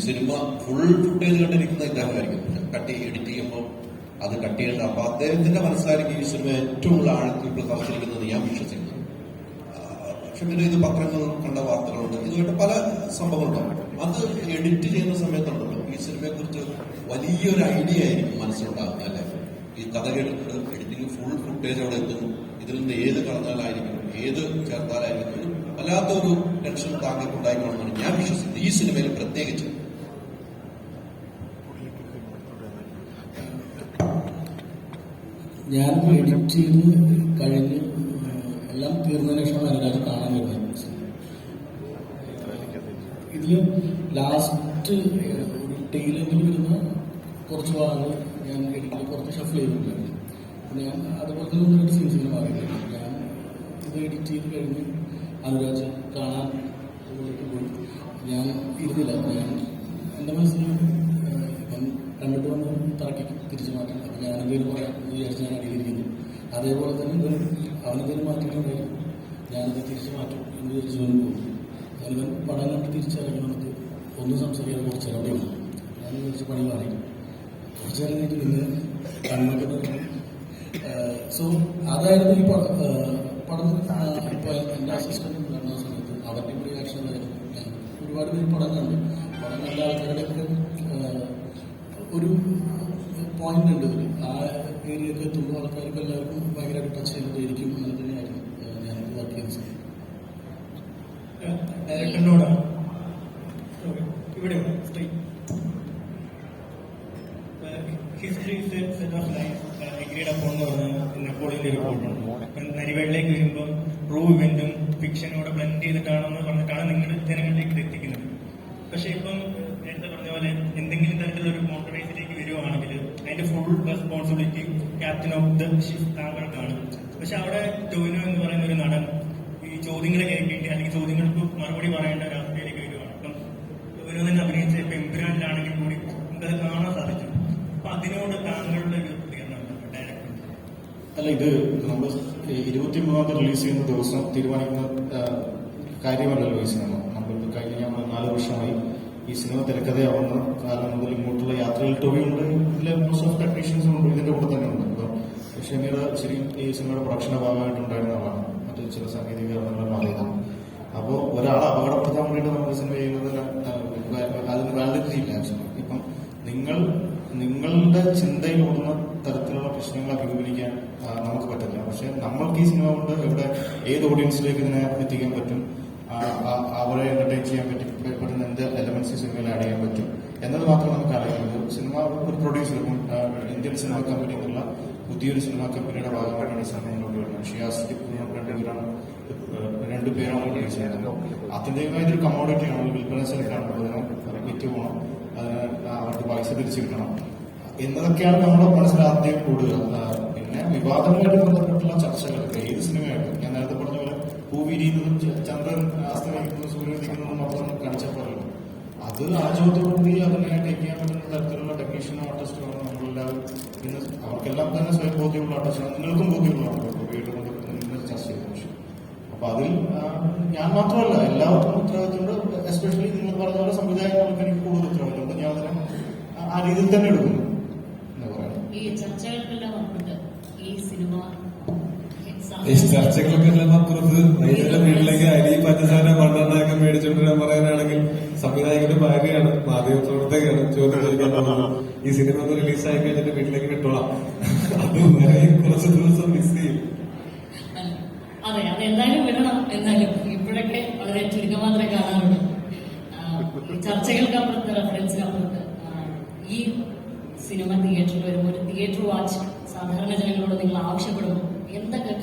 Cinema full footage കണ്ടിരിക്കുന്ന ഇദ്ദേഹമായിരിക്കും. Cut edit ചെയ്യുമ്പോൾ അത് കട്ട് ചെയ്യേണ്ട. അപ്പൊ അദ്ദേഹത്തിന്റെ മനസ്സിലായിരിക്കും ഈ സിനിമ ഏറ്റവും കൂടുതൽ ആഴത്തിൽ പ്രദർശിക്കുന്നത് ഞാൻ വിശ്വസിക്കുന്നത്. പക്ഷെ പിന്നെ ഇത് പത്രങ്ങൾ കണ്ട വാർത്തകളുണ്ട്, ഇതുമായിട്ട് പല സംഭവങ്ങളുണ്ടാവും. അത് എഡിറ്റ് ചെയ്യുന്ന സമയത്തുണ്ടല്ലോ ഈ സിനിമയെ കുറിച്ച് വലിയൊരു ഐഡിയ ആയിരിക്കും മനസ്സിലുണ്ടാകുന്നത് അല്ലെ. ഈ കഥ കേട്ടിട്ട് എഡിറ്റിംഗ് ഫുൾ ഫുട്ടേജ് അവിടെ എത്തുന്നു, ഇതിൽ നിന്ന് ഏത് കളഞ്ഞാലായിരിക്കും ഏത് ചേർത്താലായിരിക്കും വല്ലാത്തൊരു ടെൻഷൻ താങ്കൾക്കുണ്ടായിക്കൊണ്ടെന്നാണ് ഞാൻ വിശ്വസിക്കുന്നത്, ഈ സിനിമയിൽ പ്രത്യേകിച്ച്. ഞാൻ എഡിറ്റ് ചെയ്ത് കഴിഞ്ഞ് എല്ലാം തീർന്നതിന് ശേഷം അനുരാജ് കാണാൻ വരുന്നത്. ഇതിൽ ലാസ്റ്റ് ഒരു ടെയിലെങ്കിൽ വരുന്ന കുറച്ച് ഭാഗങ്ങൾ ഞാൻ എഡിറ്റിൽ കുറച്ച് ഷഫിൾ ചെയ്തിട്ടുണ്ടായിരുന്നു. ഞാൻ അതുപോലെ തന്നെ ഒന്ന് രണ്ട് സീൻസിൽ മാറിയിട്ടില്ല. ഞാൻ ഇത് എഡിറ്റ് ചെയ്ത് കഴിഞ്ഞ് അനുരാജ് കാണാൻ പോയി. ഞാൻ ഇരുന്നില്ല. ഞാൻ എൻ്റെ മനസ്സിൽ ഇപ്പം കണ്ടിട്ട് വന്ന് തറക്കി തിരിച്ചു മാറ്റാൻ. അപ്പം ഞാനെന്തെങ്കിലും പറയാം എന്ന് വിചാരിച്ച് ഞാൻ അടിയിരിക്കുന്നു. അതേപോലെ തന്നെ ഇവൻ അവനെന്തെങ്കിലും മാറ്റിയിട്ടുണ്ടെങ്കിൽ ഞാനത് തിരിച്ചു മാറ്റും എന്ന് വിചാരിച്ച് അവൻ പോകും. ഇവൻ പടം കണ്ട് തിരിച്ചിറങ്ങി വന്നിട്ട് ഒന്നും സംസാരിക്കാതെ കുറച്ച് നേരം അവിടെ വന്നു. ഞാൻ വിചാരിച്ച് പണി മാറി കുറച്ച് നേരം കഴിഞ്ഞിട്ട് പിന്നെ കണ്ണൊക്കെ തുടങ്ങി. സോ അതായിരുന്നു ഈ പടം. ഇപ്പോൾ എൻ്റെ അസിസ്റ്റൻ്റ് ഉണ്ടായിരുന്ന സമയത്ത് അവരുടെ കൂടി ആക്ഷൻ ഉണ്ടായിരുന്നു. ഞാൻ ഒരുപാട് പേര് പടം കണ്ടു. പടം കണ്ട ആൾക്കാരുടെയൊക്കെ ഒരു പോയിന്റ് ഉണ്ട്. ആ ഏരിയയൊക്കെ എത്തുമ്പോൾ ആൾക്കാർക്ക് എല്ലാവർക്കും ഭയങ്കരമായിട്ട് ടച്ച് ചെയ്യുന്നതായിരിക്കും. അങ്ങനെ തന്നെയായിരുന്നു ഞാൻ വർക്ക് ചെയ്യുന്ന സമയം. ഡയറക്ടറിനോടാണ് ഇവിടെ history set of life agreed അപ്പോൾ എന്ന് പറഞ്ഞ നെപ്പോളിയന്റെ റിപ്പോർട്ടുണ്ട്. നരിവേളിലേക്ക് വരുമ്പോൾ ട്രൂ ഇവന്റും ഫിക്ഷനോട് ബ്ലെൻഡ് ചെയ്തിട്ടാണെന്ന് പറഞ്ഞിട്ടാണ് നിങ്ങൾ ജനങ്ങളിലേക്ക് എത്തിക്കുന്നത്. പക്ഷെ ഇപ്പം നേരത്തെ പറഞ്ഞ പോലെ എന്തെങ്കിലും തരത്തിലൊരു മോട്ടറൈസിലേക്ക് വരുവാണെങ്കിൽ അതിന്റെ full responsibility captain of the ship താങ്കൾക്കാണ്. പക്ഷെ അവിടെ ടോവിനോ എന്ന് പറയുന്ന ഒരു നടൻ ഈ ചോദ്യങ്ങളെ കേൾക്കേണ്ടി അല്ലെങ്കിൽ ചോദ്യങ്ങൾക്ക് മറുപടി പറയേണ്ട ഒരു അവസ്ഥയിലേക്ക് വരുവാണ്. അപ്പം ടോവിനോ തന്നെ അഭിനയിച്ച ഇപ്പൊ എംപുരാനിലാണെങ്കിൽ കൂടി നമുക്കത് കാണാൻ സാധിച്ചു. അപ്പൊ അതിനോട് താങ്കളുടെ ഒരു പ്രതികരണം ഡയറക്ടർ? അല്ല, ഇത് നമ്മൾ 23 റിലീസ് ചെയ്യുന്ന ദിവസം തീരുമാനിക്കുന്ന കാര്യമല്ലല്ലോ ഈ സിനിമ. നമ്മളിപ്പോൾ കഴിഞ്ഞ 4 വർഷമായി ഈ സിനിമ തിരക്കഥയാവുന്ന കാലം മുതൽ ഇങ്ങോട്ടുള്ള യാത്രയിൽ ടോവിയുണ്ട്. ഇതിലെ മോസ്റ്റ് ഓഫ് ടെക്നീഷ്യൻസും ഉണ്ട്, ഇതിന്റെ കൂടെ തന്നെ ഉണ്ട്. അപ്പോൾ ഷമീർ ശരിയും ഈ സിനിമയുടെ പ്രൊഡക്ഷന്റെ ഭാഗമായിട്ടുണ്ടായിരുന്ന ആളാണ്. മറ്റു ചില സാങ്കേതിക കാരണങ്ങൾ അറിയുന്നതാണ്. അപ്പോൾ ഒരാളെ അപകടപ്പെടുത്താൻ വേണ്ടിയിട്ട് നമ്മൾ സിനിമ ചെയ്യുന്നതിന് അതിന് വാലിഡിറ്റി ഇല്ല. ആക്ച്വലി ഇപ്പം നിങ്ങളുടെ ചിന്തയിലോടുന്ന തരത്തിലുള്ള പ്രശ്നങ്ങൾ അഭിമുഖീകരിക്കാൻ നമുക്ക് പറ്റില്ല. പക്ഷെ നമ്മൾക്ക് ഈ സിനിമ കൊണ്ട് ഇവിടെ ഏത് ഓഡിയൻസിലേക്ക് ഇതിനെ എത്തിക്കാൻ പറ്റും, അവരെ എന്റർടൈൻ ചെയ്യാൻ പറ്റുന്ന എന്ത് എലമെന്റ്സ് സിനിമയിൽ ആഡ് ചെയ്യാൻ പറ്റും എന്നത് മാത്രം നമുക്ക് അറിയുന്നത്. സിനിമ ഒരു പ്രൊഡ്യൂസർ ഇന്ത്യൻ സിനിമ കമ്പനി എന്നുള്ള പുതിയൊരു സിനിമാ കമ്പനിയുടെ ഭാഗമായിട്ടാണ് സിനിമ മുന്നോട്ട് വരുന്നത്. ഷിയാസ് രണ്ടുപേരാണ് പ്രൊഡ്യൂസ് ചെയ്യുന്നത്. അതിൻ്റെതായ ഒരു കമ്മോഡിറ്റിയാണ്, വിൽപ്പന സെലക്റ്റാണ്. അതിന് വിറ്റ് പോകണം, അതിന് അവർക്ക് പൈസ തിരിച്ചു കിട്ടണം എന്നതൊക്കെയാണ് നമ്മുടെ മനസ്സിൽ ആദ്യം കൂടുക. പിന്നെ വിവാദമായിട്ട് ബന്ധപ്പെട്ടുള്ള ചർച്ചകൾ ഏത് സിനിമയായിട്ട് ഞാൻ നേരത്തെ പറഞ്ഞ പോലെ പൂവിരിയുന്നതും ചന്ദ്രൻ അസ്തമിക്കുന്നതും സൂര്യനിക്കുന്നതും മാത്രം കാണിച്ചപ്പോഴല്ലോ അത് ആചോദത്തോടുകൂടി അതിനെ ടേക്ക് ചെയ്യാൻ പറ്റുന്ന തരത്തിലുള്ള ടെക്നീഷ്യനോ ആർട്ടിസ്റ്റോ ആണ് നമ്മളെല്ലാവരും. ഇന്ന് അവർക്കെല്ലാം തന്നെ സ്വയം ബോധ്യമുള്ള ആർട്ടിസ്റ്റാണ്, നിങ്ങൾക്കും ബോധ്യമുള്ളതാണ് ചർച്ച ചെയ്ത വിഷയം. അപ്പൊ അതിൽ ഞാൻ മാത്രമല്ല എല്ലാവർക്കും ഉത്തരവാദിത്തമുണ്ട്. എസ്പെഷ്യലി നിങ്ങൾ പറഞ്ഞ പോലെ സംവിധായകർക്ക് എനിക്ക് കൂടുതൽ ഉത്തരവാദിത്തമുണ്ട്. ഞാൻ അതിനെ ആ രീതിയിൽ തന്നെ എടുക്കുന്നു. ഈ ചർച്ചകൾക്കെല്ലാം അപ്പുറത്ത് ഈ സിനിമ ചർച്ചകൾക്കെല്ലാം അപ്പുറത്ത് വൈദ്യുത വീട്ടിലേക്ക് അരി പഞ്ചസാര മണ്ണെണ്ണയൊക്കെ മേടിച്ചോണ്ടിരാൻ പറയാനാണെങ്കിൽ സംവിധായകന്റെ ഭാര്യയാണ്, മാധ്യമപ്രവർത്തകയാണ് ചോദ്യം ചോദിക്കാൻ പോകുന്നത്. ഈ സിനിമ ഒന്ന് റിലീസായി കഴിഞ്ഞിട്ട് വീട്ടിലേക്ക് വിട്ടോളാം, അത് വരെ കുറച്ച് ദിവസം മിസ് ചെയ്യും. അതെ, അതെന്തായാലും വിടണം. എന്നാലും ഇപ്പോഴൊക്കെ വളരെ ചുരുക്കം മാത്രമേ കാണാറുള്ളൂ. ചർച്ചകൾക്കപ്പുറത്ത്, റെഫറൻസിനപ്പുറത്ത് ഈ സിനിമ തിയേറ്ററിൽ വരുമ്പോൾ ഒരു തിയേറ്റർ വാച്ച് സാധാരണ ജനങ്ങളോട് നിങ്ങൾ ആവശ്യപ്പെടുമ്പോൾ എന്തൊക്കെ